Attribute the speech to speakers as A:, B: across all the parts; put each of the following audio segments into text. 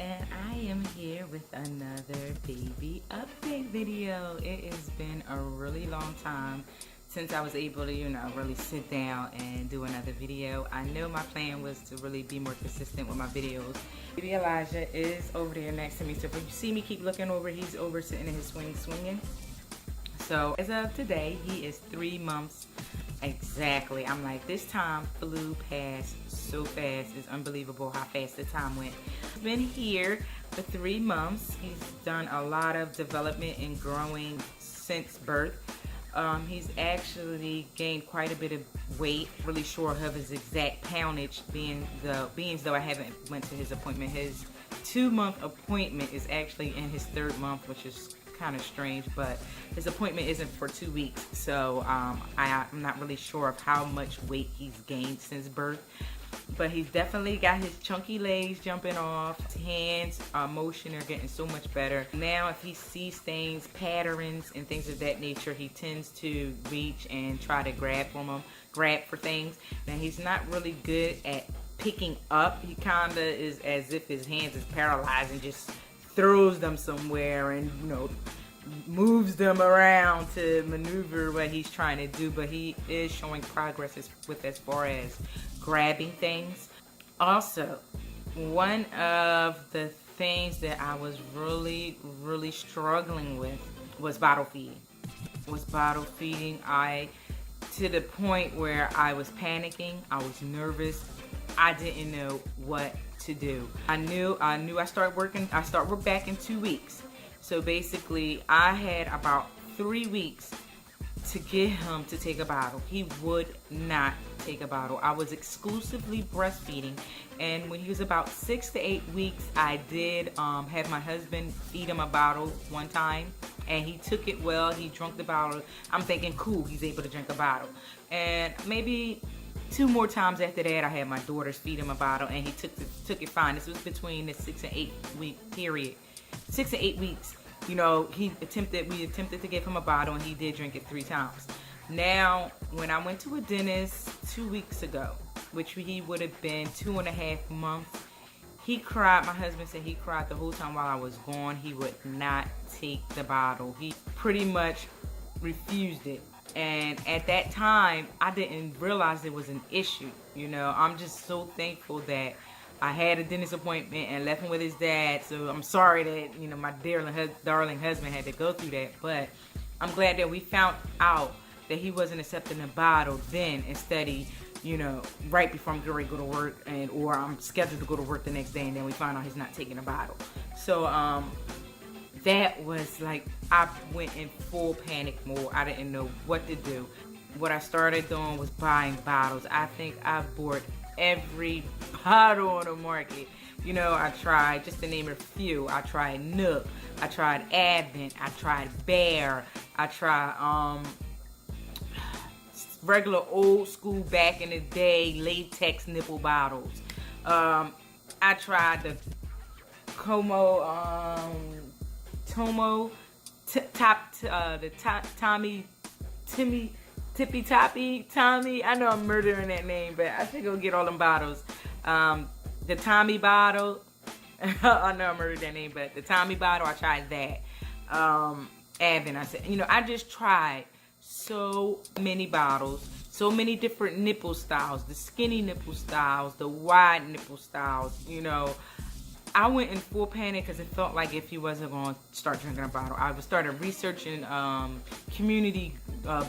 A: and I am here with another baby update video. It has been a really long time since I was able to, really sit down and do another video. I know my plan was to really be more consistent with my videos. Baby Elijah is over there next to me, so if you see me keep looking over, he's over sitting in his swing swinging. So as of today, he is 3 months exactly. I'm like, this time flew past so fast. It's unbelievable how fast the time went. He's been here for 3 months. He's done a lot of development and growing since birth. He's actually gained quite a bit of weight. Really sure of his exact poundage, being though I haven't went to his appointment. His 2-month appointment is actually in his 3rd month, which is kind of strange, but his appointment isn't for 2 weeks, so I'm not really sure of how much weight he's gained since birth, but he's definitely got his chunky legs jumping off. His hands motion are getting so much better now. If he sees things, patterns and things of that nature, he tends to reach and try to grab for things. Now he's not really good at picking up. He kind of is as if his hands is paralyzed and just throws them somewhere and moves them around to maneuver what he's trying to do, but he is showing progress as far as grabbing things. Also, one of the things that I was really struggling with was bottle feeding. To the point where I was panicking, I was nervous, I didn't know what to do. I knew I start work back in 2 weeks. So basically I had about 3 weeks to get him to take a bottle. He would not take a bottle. I was exclusively breastfeeding, and when he was about 6 to 8 weeks, I did have my husband feed him a bottle one time, and he took it well. He drank the bottle. I'm thinking, cool, he's able to drink a bottle. And maybe 2 more times after that, I had my daughters feed him a bottle, and he took it fine. This was between the 6 and 8 week period. 6 to 8 weeks. We attempted to give him a bottle, and he did drink it 3 times. Now, when I went to a dentist 2 weeks ago, which he would have been 2.5 months, he cried. My husband said he cried the whole time while I was gone. He would not take the bottle. He pretty much refused it. And at that time, I didn't realize it was an issue. I'm just so thankful that I had a dentist appointment and left him with his dad. So I'm sorry that, my darling husband had to go through that. But I'm glad that we found out that he wasn't accepting the bottle then, instead of, right before I'm getting ready to go to work, or I'm scheduled to go to work the next day, and then we find out he's not taking a bottle. So that was like, I went in full panic mode. I didn't know what to do. What I started doing was buying bottles. I think I bought every bottle on the market. I tried, just to name a few, I tried Nook, I tried Advent, I tried Bear, I tried regular old school back in the day latex nipple bottles. I tried the Tippy Tommy. I know I'm murdering that name, but I should go get all them bottles. The Tommy bottle. I know I murdered that name, but the Tommy bottle, I tried that. Advent, I said, I just tried so many bottles, so many different nipple styles, the skinny nipple styles, the wide nipple styles. I went in full panic because it felt like if he wasn't going to start drinking a bottle. I started researching community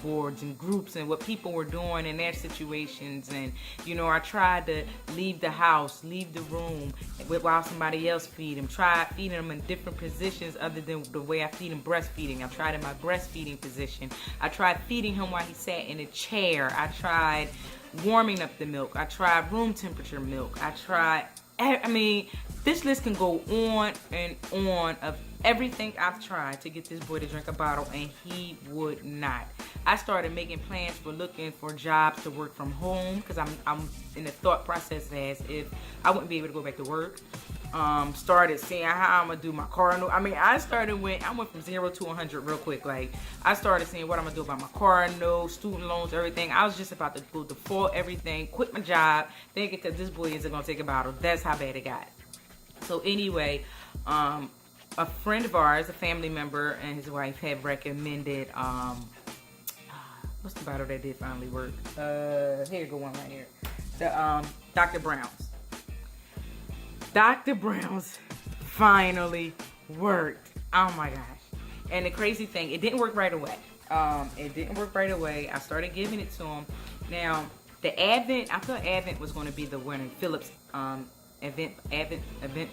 A: boards and groups and what people were doing in their situations. And, I tried to leave the house, leave the room while somebody else feed him. Tried feeding him in different positions other than the way I feed him breastfeeding. I tried in my breastfeeding position. I tried feeding him while he sat in a chair. I tried warming up the milk. I tried room temperature milk. This list can go on and on of everything I've tried to get this boy to drink a bottle, and he would not. I started making plans for looking for jobs to work from home, because I'm in the thought process as if I wouldn't be able to go back to work. Started seeing how I'm gonna do my car note. I went from 0 to 100 real quick. Like, I started seeing what I'm gonna do about my car note, student loans, everything. I was just about to go default everything, quit my job, thinking that this boy isn't gonna take a bottle. That's how bad it got. So anyway, a friend of ours, a family member, and his wife had recommended, what's the bottle that did finally work? Here go one right here. The Dr. Brown's. Dr. Brown's finally worked. Oh my gosh. And the crazy thing, it didn't work right away. It didn't work right away. I started giving it to him. Now, the Advent, I thought Advent was going to be the winner. Philips Advent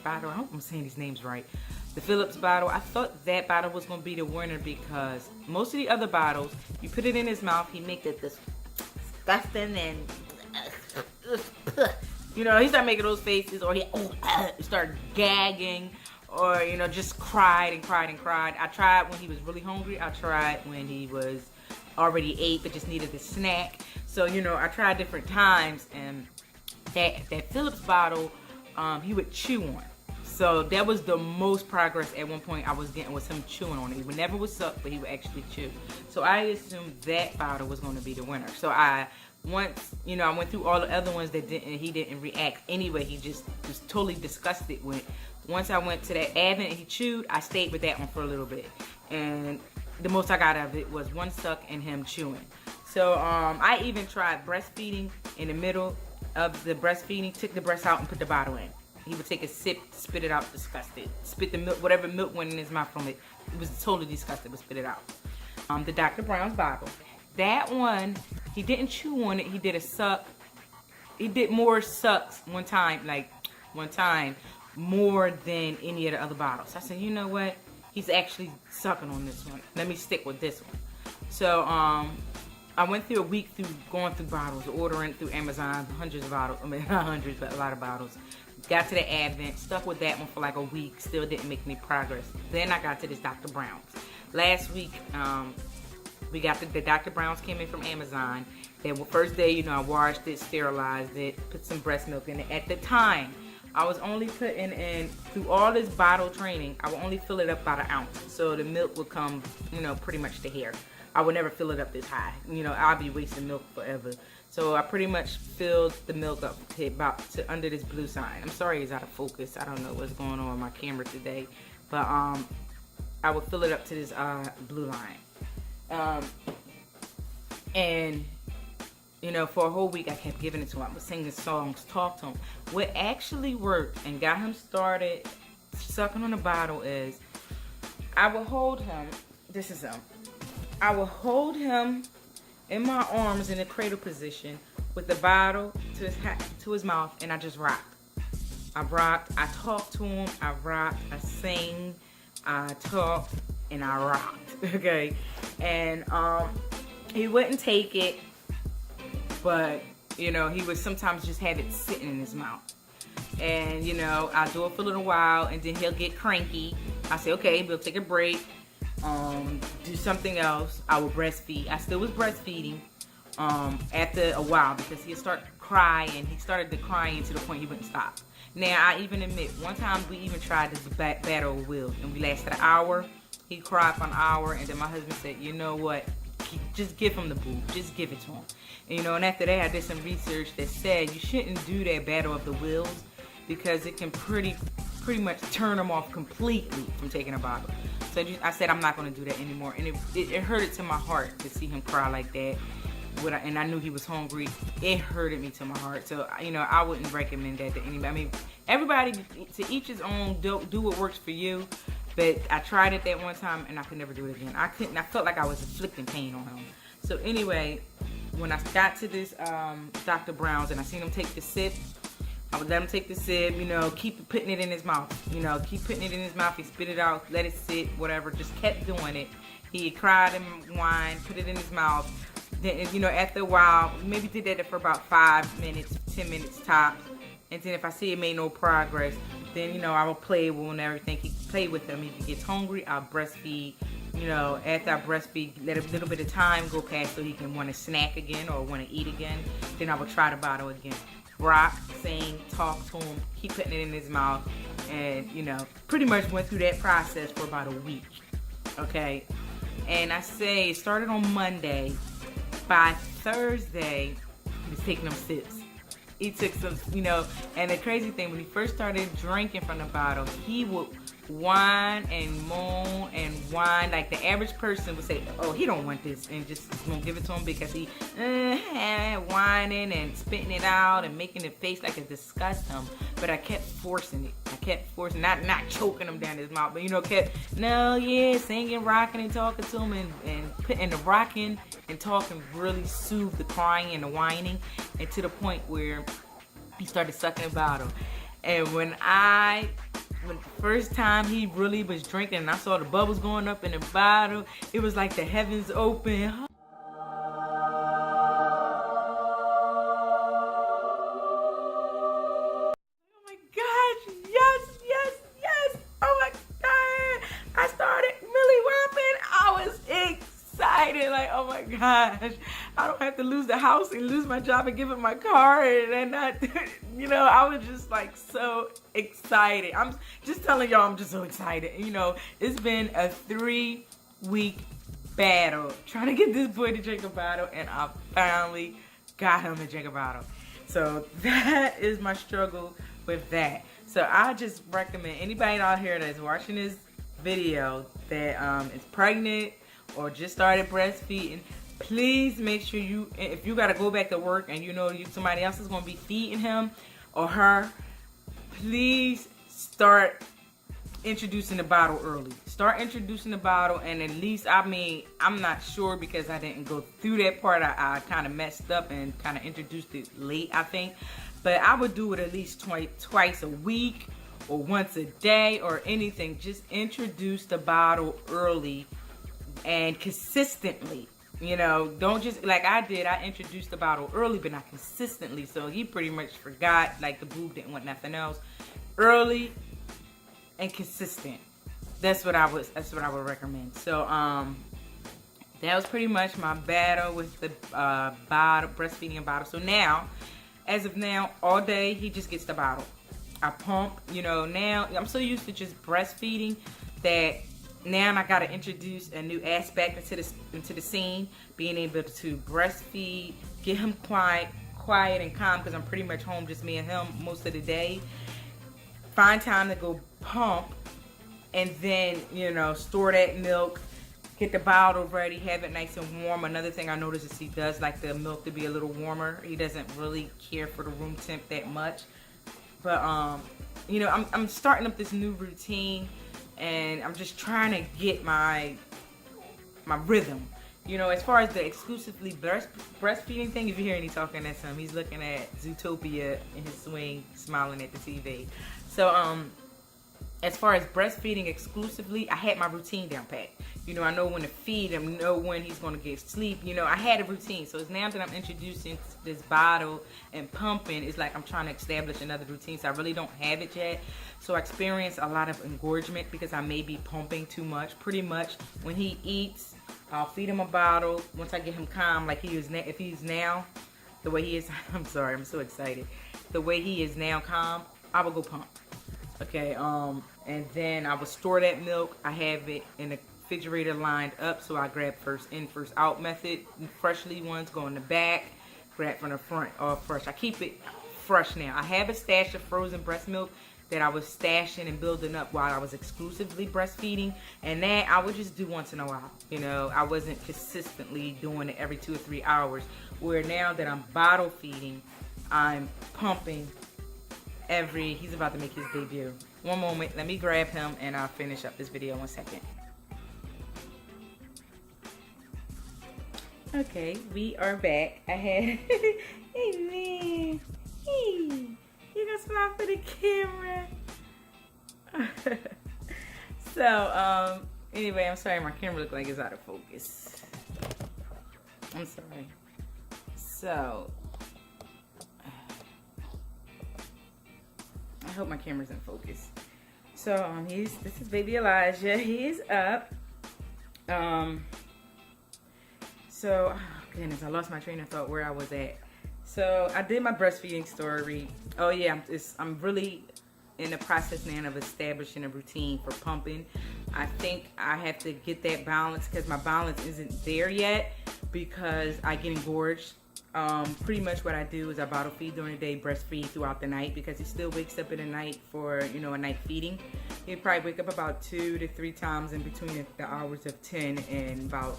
A: bottle. I hope I'm saying these names right. The Philips bottle, I thought that bottle was going to be the winner because most of the other bottles, you put it in his mouth, he make it disgusting and you know, he started making those faces, or he started gagging, or you know, just cried and cried and cried. I tried when he was really hungry. I tried when he was already ate but just needed a snack. So you know, I tried different times, and that Philips bottle, he would chew on. So that was the most progress at one point I was getting, was him chewing on it. He would never would suck, but he would actually chew. So I assumed that bottle was going to be the winner. So once, you know, I went through all the other ones that he didn't react anyway. He just was totally disgusted with. Once I went to that Advent and he chewed, I stayed with that one for a little bit. And the most I got out of it was one suck and him chewing. So I even tried breastfeeding in the middle of the breastfeeding, took the breast out and put the bottle in. He would take a sip, spit it out, disgusted. Spit the milk, whatever milk went in his mouth from it. He was totally disgusted, but spit it out. The Dr. Brown's bottle. That one, he didn't chew on it. He did a suck. He did more sucks one time more than any of the other bottles. I said, you know what? He's actually sucking on this one. Let me stick with this one. So I went through a week going through bottles, ordering through Amazon, hundreds of bottles. I mean, not hundreds, but a lot of bottles. Got to the Advent, stuck with that one for like a week, still didn't make any progress. Then I got to this Dr. Brown's. Last week, we got the Dr. Brown's came in from Amazon. Then the first day, you know, I washed it, sterilized it, put some breast milk in it. At the time, I was only putting in, through all this bottle training, I would only fill it up about an ounce. So the milk would come, you know, pretty much to here. I would never fill it up this high. You know, I'll be wasting milk forever. So I pretty much filled the milk up to about to under this blue sign. I'm sorry it's out of focus. I don't know what's going on with my camera today. But I would fill it up to this blue line. And, you know, for a whole week I kept giving it to him. I was singing songs, talk to him. What actually worked and got him started sucking on the bottle is I would hold him. This is him. I would hold him in my arms in a cradle position with the bottle to his mouth, and I just rocked. I rocked, I talked to him, I rocked, I sang, I talked, and I rocked, okay? And he wouldn't take it, but, you know, he would sometimes just have it sitting in his mouth. And, you know, I'll do it for a little while, and then he'll get cranky. I say, okay, we'll take a break. Do something else. I would breastfeed. I still was breastfeeding after a while because he'd start crying. He started to crying to the point he wouldn't stop. Now, I even admit, one time we even tried this battle of wills, and we lasted an hour. He cried for an hour, and then my husband said, you know what? Just give him the boob. Just give it to him. And, you know, and after that, I did some research that said you shouldn't do that battle of the wills because it can pretty much turn him off completely from taking a bottle. So I said I'm not going to do that anymore. And it hurted to my heart to see him cry like that. And I knew he was hungry. It hurted me to my heart. So, you know, I wouldn't recommend that to anybody. I mean, everybody, to each his own, do what works for you. But I tried it that one time and I could never do it again. I couldn't. I felt like I was inflicting pain on him. So anyway, when I got to this Dr. Brown's and I seen him take the sip, I would let him take the sip, you know, keep putting it in his mouth. You know, keep putting it in his mouth. He spit it out, let it sit, whatever. Just kept doing it. He cried and whined, put it in his mouth. Then, you know, after a while, maybe did that for about 5 minutes, 10 minutes tops. And then if I see it made no progress, then, you know, I will play with him and everything. He play with him. If he gets hungry, I'll breastfeed. You know, after I breastfeed, let a little bit of time go past so he can want to snack again or want to eat again. Then I will try the bottle again. Rock, sing, talk to him, keep putting it in his mouth, and, you know, pretty much went through that process for about a week, okay? And I say it started on Monday. By Thursday, he was taking them sips. he took some, you know, and the crazy thing, when he first started drinking from the bottle, he would whine and moan and whine. Like the average person would say, oh, he don't want this, and just won't give it to him because he whining and spitting it out and making the face like it disgusts him. But I kept forcing it. I kept forcing, not choking him down his mouth, but, you know, kept, no, yeah, singing, rocking and talking to him, and putting the rocking and talking really soothed the crying and the whining, and to the point where he started sucking the bottle. And when the first time he really was drinking and I saw the bubbles going up in the bottle, it was like the heavens open. Oh my gosh, yes, yes, yes. Oh my God. I started really whopping. I was excited, like, oh my gosh. I don't have to lose the house and lose my job and give up my car and not, you know, I was just like so excited. I'm just telling y'all, I'm just so excited. You know, it's been a 3-week battle trying to get this boy to drink a bottle, and I finally got him to drink a bottle. So that is my struggle with that. So I just recommend anybody out here that's watching this video that is pregnant or just started breastfeeding, please make sure you, if you got to go back to work and you know somebody else is going to be feeding him or her, please start introducing the bottle early. Start introducing the bottle, and at least, I mean, I'm not sure because I didn't go through that part. I kind of messed up and kind of introduced it late, I think. But I would do it at least twice a week or once a day or anything. Just introduce the bottle early and consistently. You know, don't just, like I did, I introduced the bottle early, but not consistently. So he pretty much forgot, like the boob didn't want nothing else. Early and consistent. That's what I would recommend. So, that was pretty much my battle with the bottle, breastfeeding a bottle. So now, as of now, all day, he just gets the bottle. I pump, you know, now, I'm so used to just breastfeeding that now I gotta introduce a new aspect into the scene, being able to breastfeed, get him quiet and calm, because I'm pretty much home just me and him most of the day. Find time to go pump, and then, you know, store that milk, get the bottle ready, have it nice and warm. Another thing I noticed is he does like the milk to be a little warmer. He doesn't really care for the room temp that much. But you know, I'm starting up this new routine, and I'm just trying to get my rhythm. You know, as far as the exclusively breastfeeding thing, if you hear any talking, that's him. He's looking at Zootopia in his swing, smiling at the TV. So, as far as breastfeeding exclusively, I had my routine down pat. You know, I know when to feed him, know when he's going to get sleep. You know, I had a routine. So it's now that I'm introducing this bottle and pumping, it's like I'm trying to establish another routine. So I really don't have it yet. So I experience a lot of engorgement because I may be pumping too much. Pretty much when he eats, I'll feed him a bottle. Once I get him calm, like he is now, if he's now the way he is, I'm sorry, I'm so excited. The way he is now calm, I will go pump. Okay, and then I will store that milk. I have it in the refrigerator lined up, so I grab first in, first out method. Freshly ones go in the back, grab from the front, all fresh. I keep it fresh now. I have a stash of frozen breast milk that I was stashing and building up while I was exclusively breastfeeding, and that I would just do once in a while. You know, I wasn't consistently doing it every 2 or 3 hours, where now that I'm bottle feeding, I'm pumping he's about to make his debut. One moment, let me grab him and I'll finish up this video. 1 second. Okay, we are back. I had, hey man, hey, you gonna smile for the camera? So, anyway, I'm sorry, my camera looks like it's out of focus. I'm sorry. So, I hope my camera's in focus. So, this is baby Elijah. He is up. So, oh goodness, I lost my train of thought where I was at. So, I did my breastfeeding story. Oh yeah, I'm really in the process now of establishing a routine for pumping. I think I have to get that balance because my balance isn't there yet because I get engorged Pretty much what I do is I bottle feed during the day, breastfeed throughout the night, because he still wakes up in the night for, you know, a night feeding. He'll probably wake up about 2 to 3 times in between the hours of 10 and about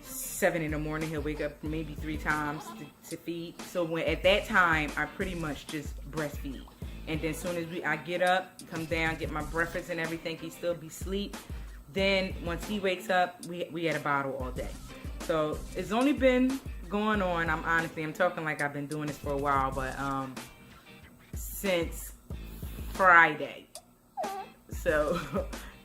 A: 7 in the morning. He'll wake up maybe 3 times to feed. So at that time, I pretty much just breastfeed. And then as soon as I get up, come down, get my breakfast and everything, he still be asleep. Then once he wakes up, we had a bottle all day. So it's only been going on, I'm talking like I've been doing this for a while, but since Friday. So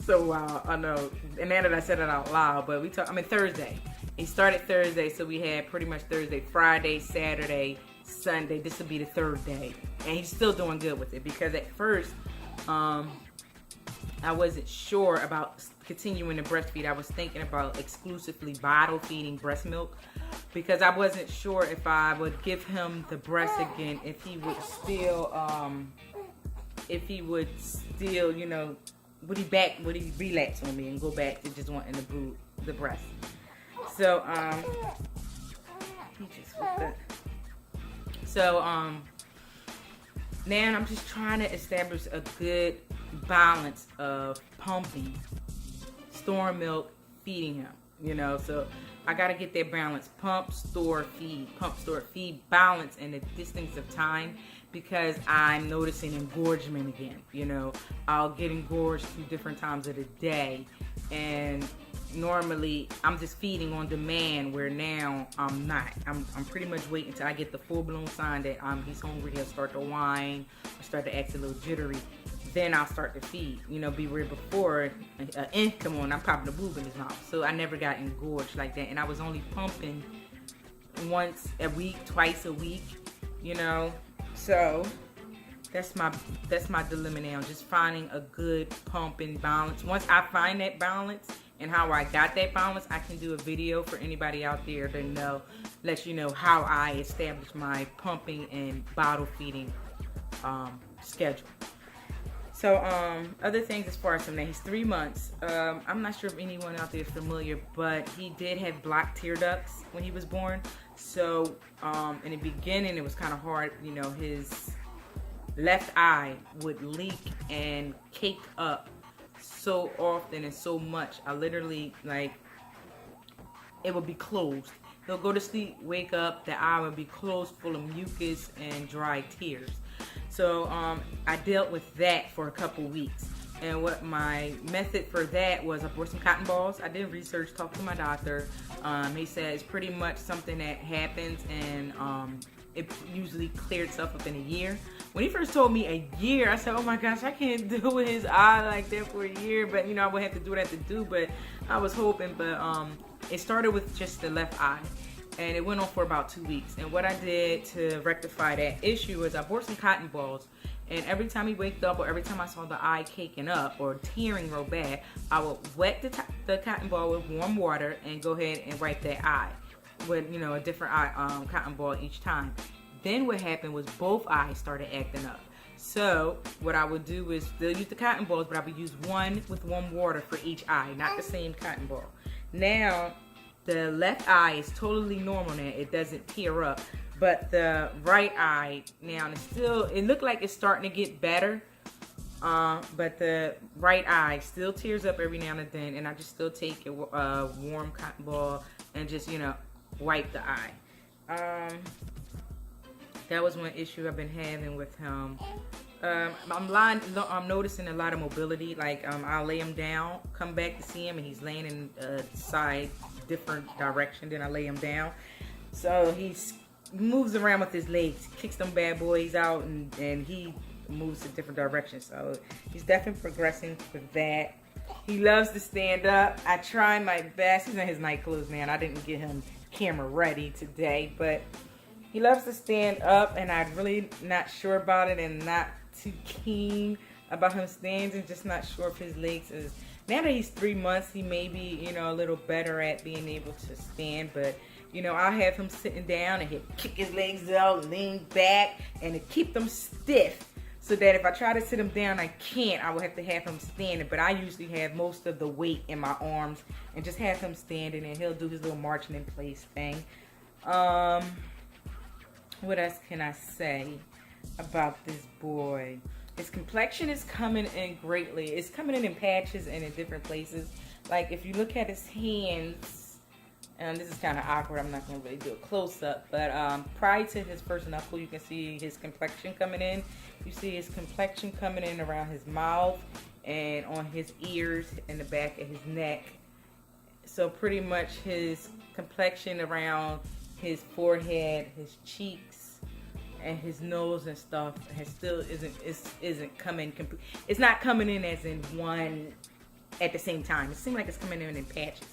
A: wow, I know. And now that I said it out loud, but Thursday. He started Thursday, so we had pretty much Thursday, Friday, Saturday, Sunday. This will be the 3rd day. And he's still doing good with it, because at first, I wasn't sure about continuing to breastfeed. I was thinking about exclusively bottle feeding breast milk, because I wasn't sure if I would give him the breast again, if he would still, you know, would he relapse on me and go back to just wanting the breast. So, he just woke up. So, now I'm just trying to establish a good balance of pumping, storing milk, feeding him, you know. So I got to get that balance: pump, store, feed balance in the distance of time, because I'm noticing engorgement again. You know, I'll get engorged 2 different times of the day, and normally I'm just feeding on demand, where now I'm not. I'm pretty much waiting until I get the full-blown sign that he's hungry. He'll start to whine, or start to act a little jittery. Then I'll start to feed. You know, be where before come on, I'm popping a boob in his mouth. So I never got engorged like that, and I was only pumping once a week, twice a week. You know, so that's my dilemma now. Just finding a good pumping balance. Once I find that balance and how I got that balance, I can do a video for anybody out there to let you know how I established my pumping and bottle feeding schedule. So, other things as far as him now, he's 3 months. I'm not sure if anyone out there is familiar, but he did have blocked tear ducts when he was born. So, in the beginning, it was kind of hard. You know, his left eye would leak and cake up so often and so much. I literally, it would be closed. He'll go to sleep, wake up, the eye would be closed, full of mucus and dry tears. So I dealt with that for a couple weeks. And what my method for that was, I bought some cotton balls. I did research, talked to my doctor. He said it's pretty much something that happens, and it usually cleared itself up in a year. When he first told me a year, I said, oh my gosh, I can't do with his eye like that for a year. But, you know, I would have to do what I have to do. But I was hoping. But it started with just the left eye. And it went on for about 2 weeks. And what I did to rectify that issue was I bought some cotton balls. And every time he waked up, or every time I saw the eye caking up or tearing real bad, I would wet the cotton ball with warm water and go ahead and wipe that eye with, you know, a different eye cotton ball each time. Then what happened was both eyes started acting up. So what I would do is still use the cotton balls, but I would use one with warm water for each eye, not the same cotton ball. Now, the left eye is totally normal now. It doesn't tear up. But the right eye now, it looked like it's starting to get better. But the right eye still tears up every now and then. And I just still take a warm cotton ball and just, you know, wipe the eye. That was one issue I've been having with him. I'm noticing a lot of mobility. Like, I'll lay him down, come back to see him, and he's laying in a different direction than I lay him down. So he moves around with his legs, kicks them bad boys out, and he moves to different directions. So he's definitely progressing with that. He loves to stand up. I try my best. He's in his night clothes now, and I didn't get him camera ready today, but he loves to stand up, and I'm really not sure about it, and not too keen about him standing. Just not sure if his legs is. Now that he's 3 months, he may be, you know, a little better at being able to stand, but you know, I'll have him sitting down and he'll kick his legs out, lean back, and to keep them stiff, so that if I try to sit him down, I can't. I will have to have him standing, but I usually have most of the weight in my arms and just have him standing, and he'll do his little marching in place thing. What else can I say about this boy? His complexion is coming in greatly. It's coming in patches and in different places. Like if you look at his hands, and this is kind of awkward, I'm not going to really do a close-up, but prior to his first knuckle, you can see his complexion coming in. You see his complexion coming in around his mouth and on his ears and the back of his neck. So pretty much his complexion around his forehead, his cheeks, and his nose and stuff isn't coming. It's not coming in as in one at the same time. It seems like it's coming in patches.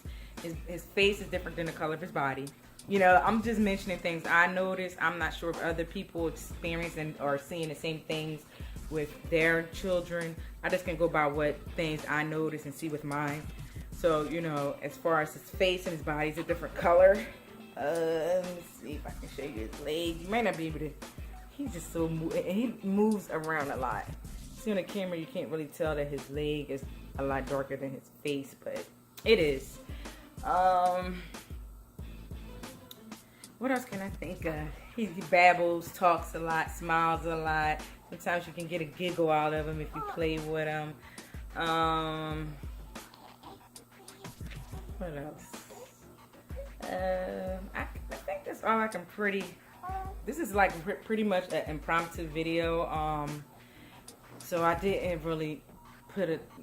A: His face is different than the color of his body. You know, I'm just mentioning things I noticed. I'm not sure if other people experiencing or seeing the same things with their children. I just can go by what things I notice and see with mine. So, you know, as far as his face and his body is a different color. Let me see if I can show you his leg. You might not be able to. He's just so he moves around a lot. See on the camera, you can't really tell that his leg is a lot darker than his face, but it is. What else can I think of? He babbles, talks a lot, smiles a lot. Sometimes you can get a giggle out of him if you play with him. What else? I think that's all I can this is like pretty much an impromptu video. So I didn't really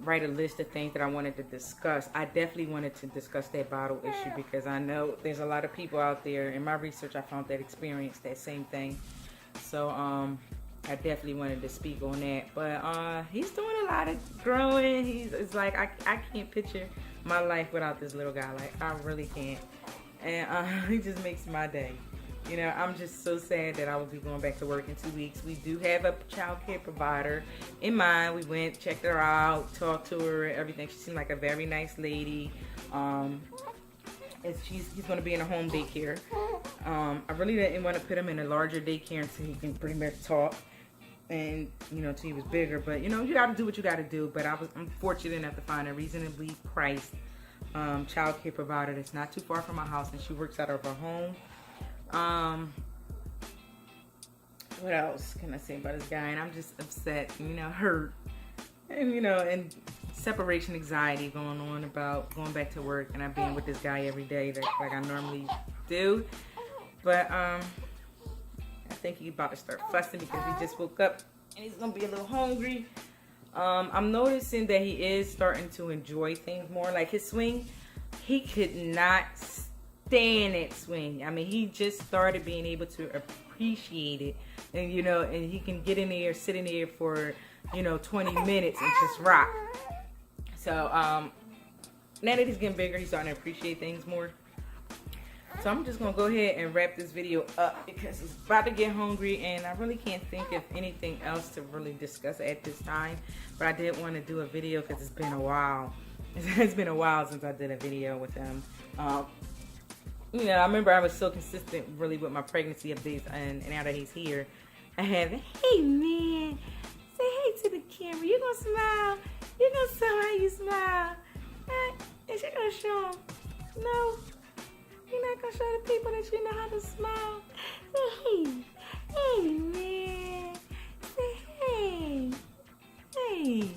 A: write a list of things that I wanted to discuss. I definitely wanted to discuss that bottle issue because I know there's a lot of people out there. In my research, I found that experienced that same thing. So I definitely wanted to speak on that. But he's doing a lot of growing. It's like I can't picture my life without this little guy. Like I really can't. And he just makes my day. You know, I'm just so sad that I will be going back to work in 2 weeks. We do have a child care provider in mind. We went, checked her out, talked to her, everything. She seemed like a very nice lady. He's going to be in a home daycare. I really didn't want to put him in a larger daycare until he can pretty much talk. And, you know, until he was bigger. But, you know, you got to do what you got to do. But I'm fortunate enough to find a reasonably priced child care provider that's not too far from my house. And she works out of her home. What else can I say about this guy? And I'm just upset, you know, hurt, and you know, and separation anxiety going on about going back to work and I'm being with this guy every day like I normally do. But I think he's about to start fussing because he just woke up and he's gonna be a little hungry. I'm noticing that he is starting to enjoy things more. Like his swing, he could not stand that swing. I mean, he just started being able to appreciate it, and you know, and he can get in there, sit in there for, you know, 20 minutes and just rock. So now that he's getting bigger, he's starting to appreciate things more. So I'm just gonna go ahead and wrap this video up because he's about to get hungry, and I really can't think of anything else to really discuss at this time. But I did want to do a video because it's been a while. It's been a while since I did a video with him. You know, I remember I was so consistent really with my pregnancy updates, and now that he's here, I have, hey man, say hey to the camera. You gonna smile? You gonna show how you smile? Is you gonna show them? No, you're not gonna show the people that you know how to smile. Say hey man, say hey, hey.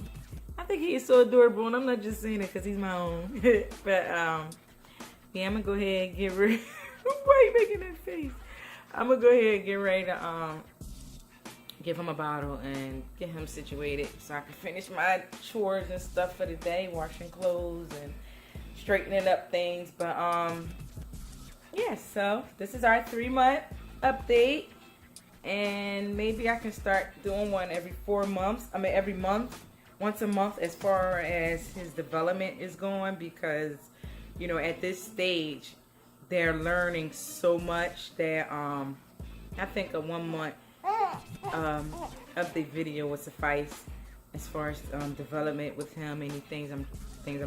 A: I think he is so adorable, and I'm not just saying it because he's my own. But yeah, I'm gonna go ahead and get ready. Why are you making that face? I'm gonna go ahead and get ready to give him a bottle and get him situated so I can finish my chores and stuff for the day, washing clothes and straightening up things. But yeah, so this is our 3-month update, and maybe I can start doing one every 4 months. I mean every month, once a month, as far as his development is going, because you know, at this stage, they're learning so much that I think a 1 month update video would suffice as far as development with him. Any things I'm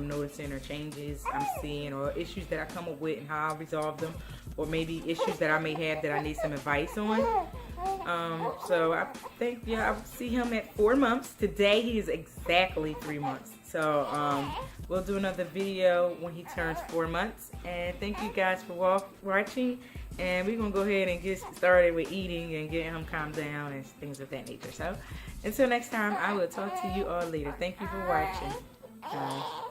A: noticing or changes I'm seeing or issues that I come up with and how I resolve them, or maybe issues that I may have that I need some advice on. So I think, yeah, I'll see him at 4 months. Today he is exactly 3 months. So we'll do another video when he turns 4 months. And thank you guys for watching. And we're going to go ahead and get started with eating and getting him calmed down and things of that nature. So until next time, I will talk to you all later. Thank you for watching. Bye.